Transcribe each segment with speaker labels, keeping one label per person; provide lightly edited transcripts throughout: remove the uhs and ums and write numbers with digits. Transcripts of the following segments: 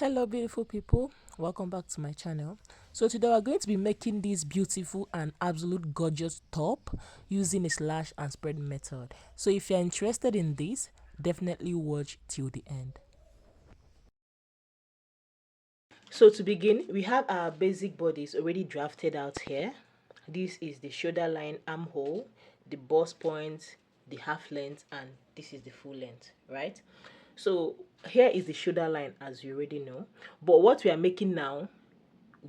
Speaker 1: Hello beautiful people, welcome back to my channel. So today we're going to be making this beautiful and absolute gorgeous top using a slash and spread method. So if you're interested in this, definitely watch till the end. So to begin, we have our basic bodies already drafted out here. This is the shoulder line, armhole, the bust point, the half length, and this is the full length, right? So here is the shoulder line, as you already know, but what we are making now,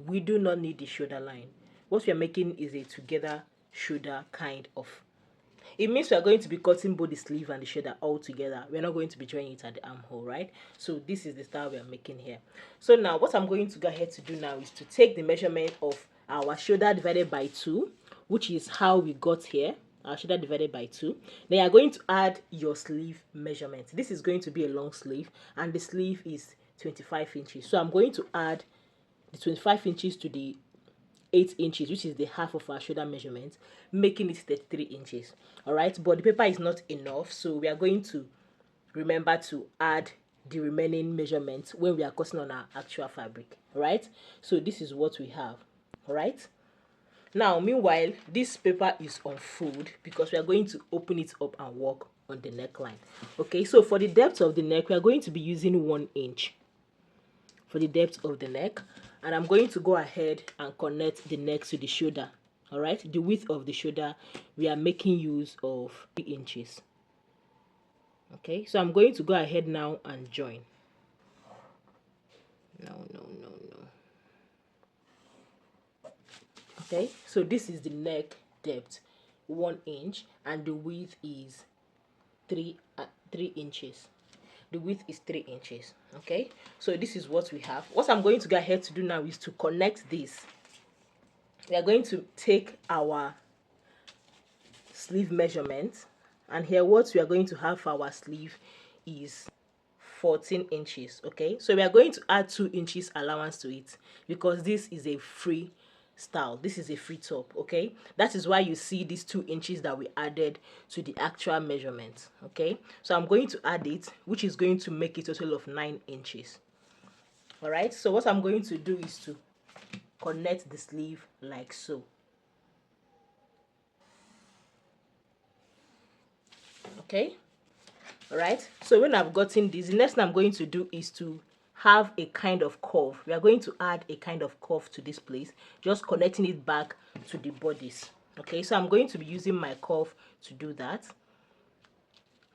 Speaker 1: we do not need the shoulder line. What we are making is a together shoulder kind of. It means we are going to be cutting both the sleeve and the shoulder all together. We're not going to be joining it at the armhole, right? So this is the style we are making here. So now what I'm going to go ahead to do now is to take the measurement of our shoulder divided by 2, which is how we got here. Our shoulder divided by 2. Then you are going to add your sleeve measurement. This is going to be a long sleeve and the sleeve is 25 inches. So I'm going to add the 25 inches to the 8 inches, which is the half of our shoulder measurement, making it 33 inches. All right, but the paper is not enough, so we are going to remember to add the remaining measurements when we are cutting on our actual fabric. All right, so this is what we have. All right, now meanwhile this paper is on fold because we are going to open it up and work on the neckline. Okay, so for the depth of the neck, we are going to be using 1 inch for the depth of the neck, and I'm going to go ahead and connect the neck to the shoulder. All right, the width of the shoulder, we are making use of 3 inches. Okay, so I'm going to go ahead now and join. No. Okay, so this is the neck depth, 1 inch, and the width is 3 inches. The width is 3 inches. Okay, so this is what we have. What I'm going to go ahead to do now is to connect this. We are going to take our sleeve measurement, and here what we are going to have for our sleeve is 14 inches. Okay, so we are going to add 2 inches allowance to it because this is a free style. This is a free top. Okay, that is why you see these 2 inches that we added to the actual measurement. Okay, so I'm going to add it, which is going to make a total of 9 inches. All right, so what I'm going to do is to connect the sleeve like so. Okay, all right, so when I've gotten this, the next thing I'm going to do is to have a kind of curve. We are going to add a kind of curve to this place, just connecting it back to the bodies. Okay, so I'm going to be using my curve to do that.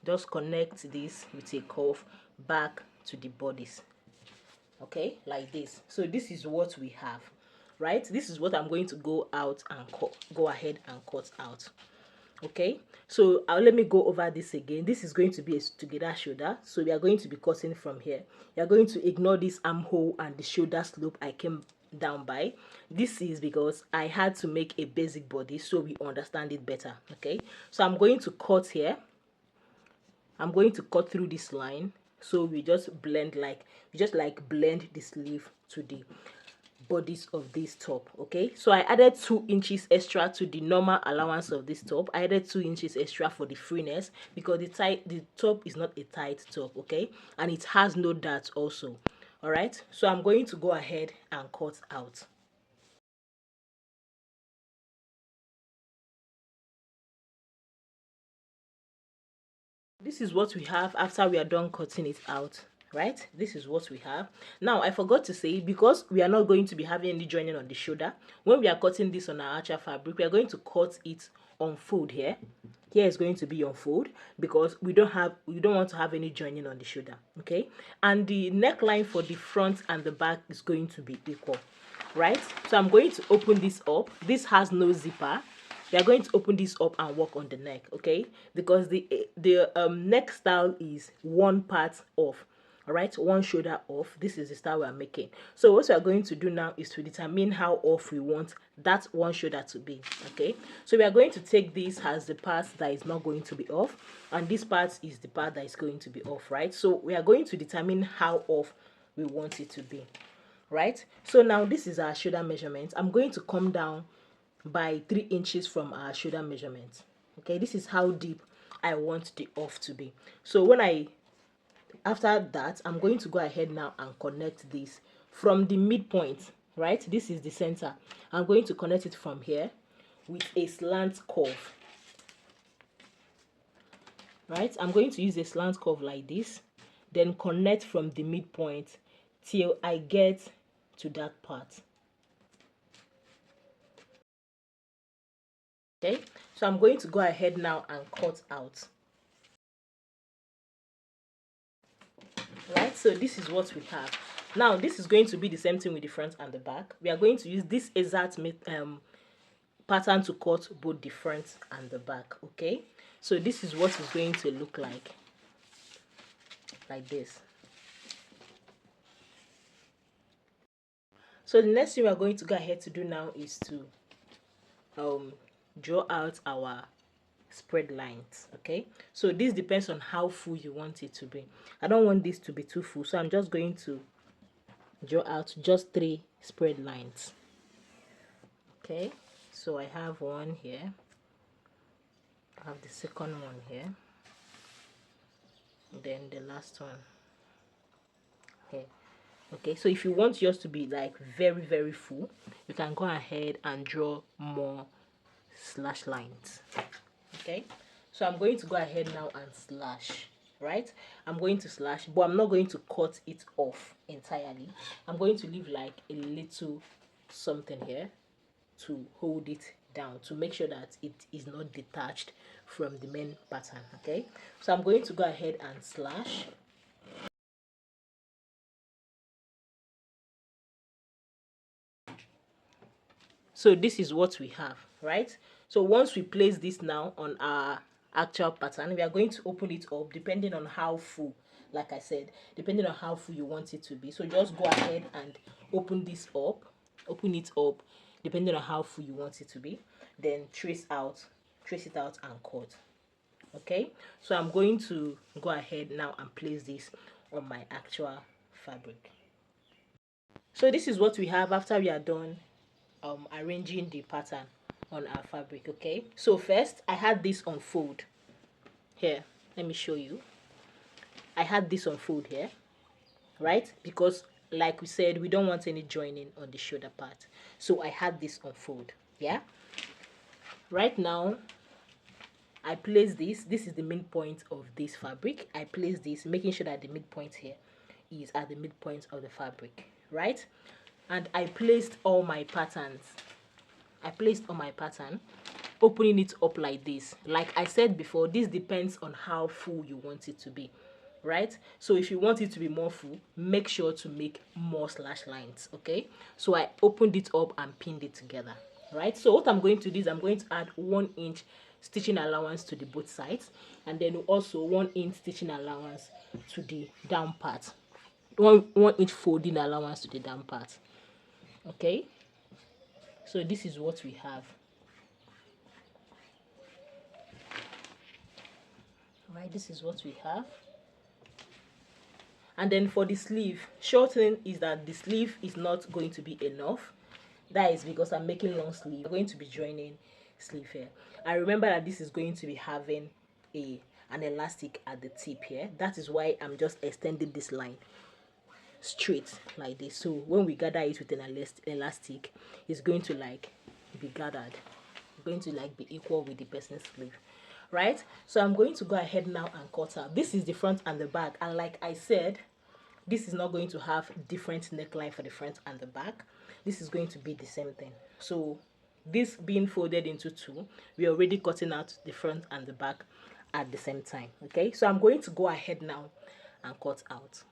Speaker 1: Just connect this with a curve back to the bodies. Okay, like this. So this is what we have, right? This is what I'm going to go out and go ahead and cut out. Okay, so let me go over this again. This is going to be a together shoulder, so we are going to be cutting from here. You are going to ignore this armhole and the shoulder slope I came down by. This is because I had to make a basic body so we understand it better. Okay, so I'm going to cut here. I'm going to cut through this line, so we just blend blend the sleeve to the bodies of this top. Okay, so I added 2 inches extra to the normal allowance of this top. I added 2 inches extra for the freeness because the top is not a tight top. Okay, and it has no dart also. All right, so I'm going to go ahead and cut out. This is what we have after we are done cutting it out. Right, this is what we have. Now I forgot to say, because we are not going to be having any joining on the shoulder, when we are cutting this on our actual fabric, we are going to cut it on fold. Here is going to be on fold because we don't want to have any joining on the shoulder. Okay, and the neckline for the front and the back is going to be equal, right? So I'm going to open this up. This has no zipper. We are going to open this up and work on the neck. Okay, because the neck style is one part off. All right, one shoulder off. This is the style we are making. So what we are going to do now is to determine how off we want that one shoulder to be. Okay, so we are going to take this as the part that is not going to be off, and this part is the part that is going to be off, right? So we are going to determine how off we want it to be, right? So now this is our shoulder measurement. I'm going to come down by 3 inches from our shoulder measurement. Okay, this is how deep I want the off to be. So when I After that, I'm going to go ahead now and connect this from the midpoint, right? This is the center. I'm going to connect it from here with a slant curve, right? I'm going to use a slant curve like this, then connect from the midpoint till I get to that part. Okay, so I'm going to go ahead now and cut out. Right, so this is what we have. Now this is going to be the same thing with the front and the back. We are going to use this exact pattern to cut both the front and the back. Okay, so this is what it's going to look like this. So the next thing we are going to go ahead to do now is to draw out our spread lines. Okay, so this depends on how full you want it to be. I don't want this to be too full, so I'm just going to draw out just 3 spread lines. Okay, so I have one here, I have the second one here, then the last one here. Okay, so if you want yours to be like very full, you can go ahead and draw more slash lines. Okay, so I'm going to go ahead now and slash. Right, I'm going to slash, but I'm not going to cut it off entirely. I'm going to leave like a little something here to hold it down, to make sure that it is not detached from the main pattern. Okay, so I'm going to go ahead and slash. So this is what we have, right? So once we place this now on our actual pattern, we are going to open it up depending on how full, like I said, depending on how full you want it to be. So just go ahead and open this up, open it up depending on how full you want it to be, then trace it out and cut. Okay, so I'm going to go ahead now and place this on my actual fabric. So this is what we have after we are done arranging the pattern on our fabric. Okay, so first I had this on fold here. Let me show you. I had this on fold here, right? Because like we said, we don't want any joining on the shoulder part, so I had this on fold. Yeah, right now I place this is the midpoint of this fabric. I place this, making sure that the midpoint here is at the midpoint of the fabric, right? And I placed all my patterns. Opening it up like this. Like I said before, this depends on how full you want it to be, right? So if you want it to be more full, make sure to make more slash lines. Okay, so I opened it up and pinned it together, right? So what I'm going to do is I'm going to add 1 inch stitching allowance to the both sides, and then also 1 inch stitching allowance to the down part, 1 inch folding allowance to the down part. Okay, so this is what we have. Right, this is what we have. And then for the sleeve, short thing is that the sleeve is not going to be enough. That is because I'm making long sleeve. I'm going to be joining sleeve here. I remember that this is going to be having an elastic at the tip here. That is why I'm just extending this line straight like this. So when we gather it with an elastic, it's going to like be gathered. It's going to like be equal with the person's sleeve, right? So I'm going to go ahead now and cut out. This is the front and the back, and like I said, this is not going to have different neckline for the front and the back. This is going to be the same thing. So this being folded into 2, we're already cutting out the front and the back at the same time. Okay, so I'm going to go ahead now and cut out.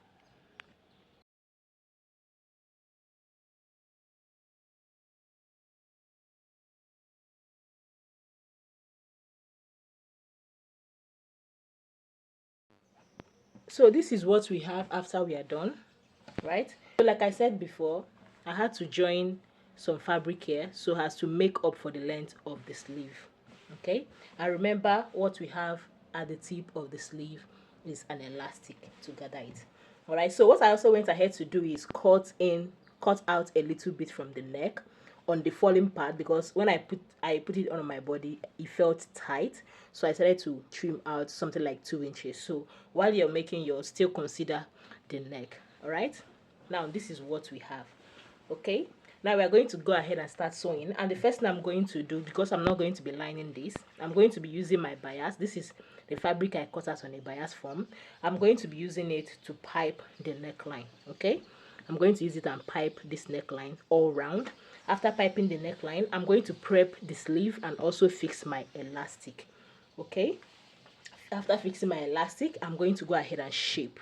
Speaker 1: So this is what we have after we are done, right? So like I said before, I had to join some fabric here so as to make up for the length of the sleeve. Okay, and remember what we have at the tip of the sleeve is an elastic to gather it. All right, so what I also went ahead to do is cut out a little bit from the neck on the falling part, because when I put it on my body, it felt tight, so I decided to trim out something like 2 inches. So while you're making yours, still consider the neck. All right, now this is what we have. Okay, now we are going to go ahead and start sewing, and the first thing I'm going to do, because I'm not going to be lining this, I'm going to be using my bias. This is the fabric I cut out on a bias form. I'm going to be using it to pipe the neckline. Okay, I'm going to use it and pipe this neckline all round. After piping the neckline, I'm going to prep the sleeve and also fix my elastic. Okay, after fixing my elastic, I'm going to go ahead and shape.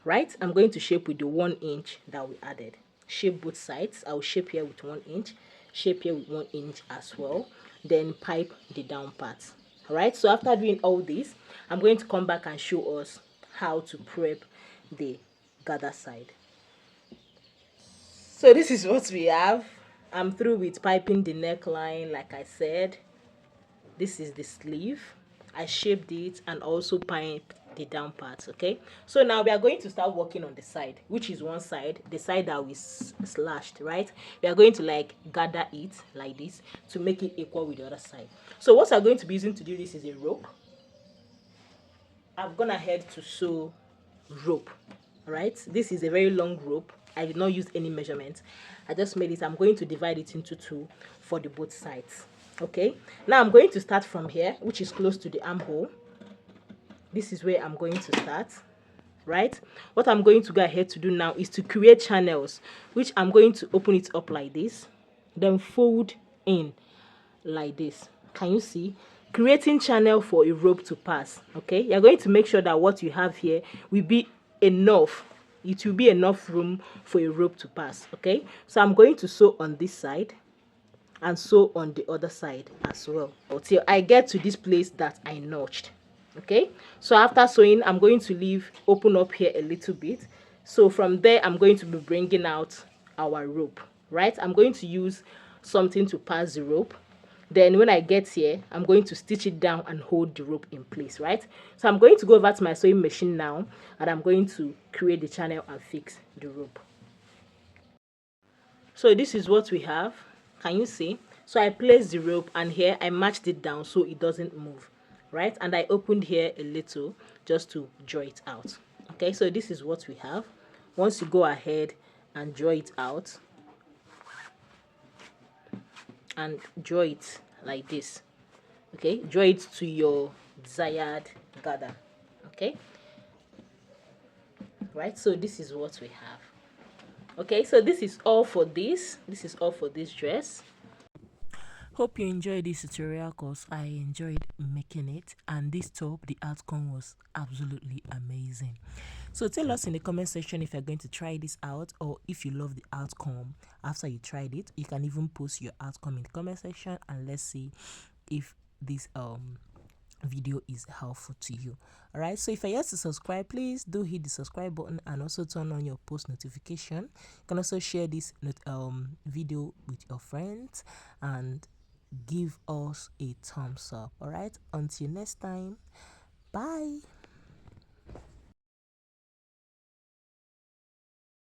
Speaker 1: Right, I'm going to shape with the 1 inch that we added. Shape both sides. I'll shape here with 1 inch, shape here with 1 inch as well, then pipe the down part. All right, so after doing all this, I'm going to come back and show us how to prep the gather side. So this is what we have. I'm through with piping the neckline. Like I said, this is the sleeve. I shaped it and also piped the down part. Okay, so now we are going to start working on the side, which is one side, the side that we slashed. Right, we are going to like gather it like this to make it equal with the other side. So what I'm going to be using to do this is a rope. I've gone ahead to sew rope. All right, this is a very long rope. I did not use any measurement. I just made it. I'm going to divide it into two for the both sides. Okay, now I'm going to start from here, which is close to the armhole. This is where I'm going to start. Right, what I'm going to go ahead to do now is to create channels, which I'm going to open it up like this, then fold in like this. Can you see? Creating channel for a rope to pass. Okay, you're going to make sure that what you have here will be enough. It will be enough room for a rope to pass. Okay, so I'm going to sew on this side and sew on the other side as well until I get to this place that I notched. Okay, so after sewing, I'm going to leave open up here a little bit. So from there, I'm going to be bringing out our rope. Right, I'm going to use something to pass the rope. Then when I get here, I'm going to stitch it down and hold the rope in place. Right, so I'm going to go over to my sewing machine now, and I'm going to create the channel and fix the rope. So this is what we have. Can you see? So I placed the rope, and here I matched it down so it doesn't move. Right, and I opened here a little just to draw it out. Okay, so this is what we have. Once you go ahead and draw it out, and draw it like this. Okay, draw it to your desired gather. Okay, right, so this is what we have. Okay, so this is all for this dress. Hope you enjoyed this tutorial because I enjoyed making it, and this top, the outcome was absolutely amazing. So tell us in the comment section if you're going to try this out, or if you love the outcome after you tried it. You can even post your outcome in the comment section, and let's see if this video is helpful to you. All right, so if you're yet to subscribe, please do hit the subscribe button and also turn on your post notification. You can also share this video with your friends and give us a thumbs up. All right, until next time, bye.